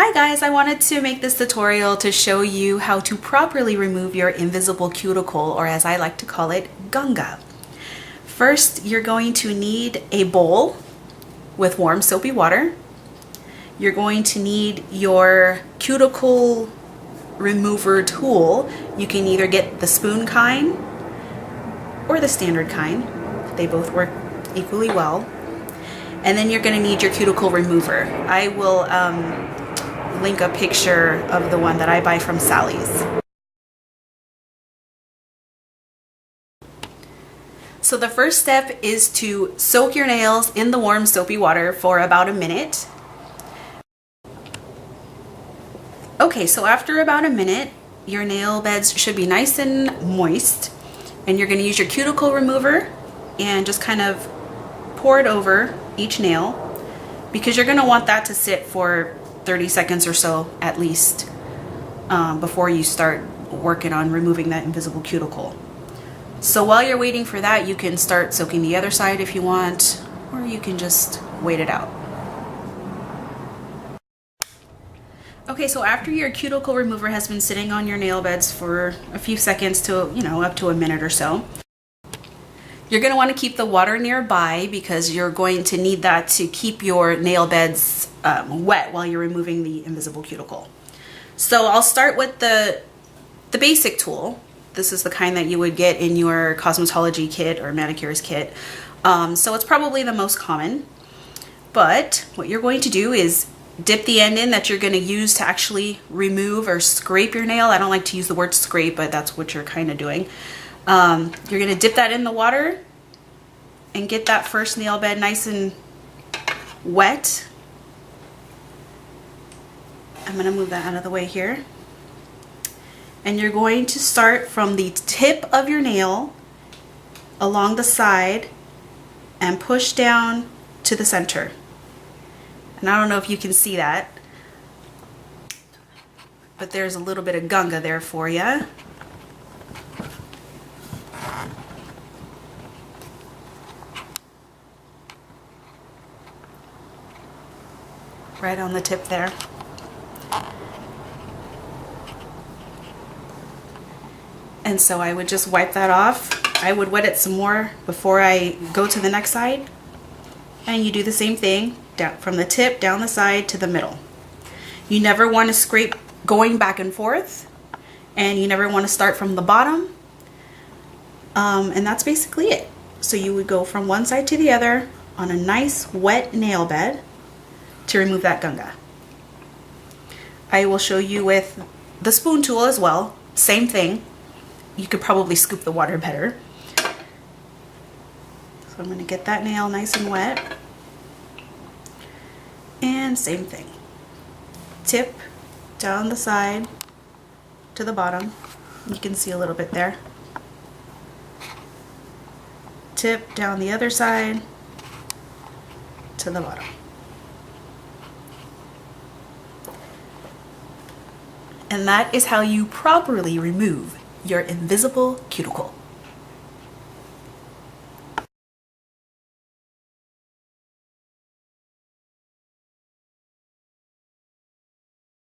Hi guys, I wanted to make this tutorial to show you how to properly remove your invisible cuticle, or as I like to call it, gunga. First, you're going to need a bowl with warm soapy water. You're going to need your cuticle remover tool. You can either get the spoon kind or the standard kind. They both work equally well. And then you're going to need your cuticle remover. I will link a picture of the one that I buy from Sally's. So the first step is to soak your nails in the warm soapy water for about a minute. Okay, so after about a minute, your nail beds should be nice and moist, and you're going to use your cuticle remover and just kind of pour it over each nail, because you're going to want that to sit for 30 seconds or so at least before you start working on removing that invisible cuticle. So while you're waiting for that, you can start soaking the other side if you want, or you can just wait it out. Okay, so after your cuticle remover has been sitting on your nail beds for a few seconds to, up to a minute or so, you're going to want to keep the water nearby, because you're going to need that to keep your nail beds wet while you're removing the invisible cuticle. So I'll start with the basic tool. This is the kind that you would get in your cosmetology kit or manicurist kit. So it's probably the most common. But what you're going to do is dip the end in that you're going to use to actually remove or scrape your nail. I don't like to use the word scrape, but that's what you're kind of doing. You're going to dip that in the water and get that first nail bed nice and wet. I'm going to move that out of the way here. And you're going to start from the tip of your nail along the side and push down to the center. And I don't know if you can see that, but there's a little bit of gunga there for you. Right on the tip there. And so I would just wipe that off. I would wet it some more before I go to the next side. And you do the same thing, down from the tip, down the side to the middle. You never want to scrape going back and forth, and you never want to start from the bottom. And that's basically it. So you would go from one side to the other on a nice wet nail bed to remove that gunga. I will show you with the spoon tool as well. Same thing. You could probably scoop the water better. So I'm going to get that nail nice and wet. And same thing. Tip down the side to the bottom. You can see a little bit there. Tip down the other side to the bottom. And that is how you properly remove your invisible cuticle.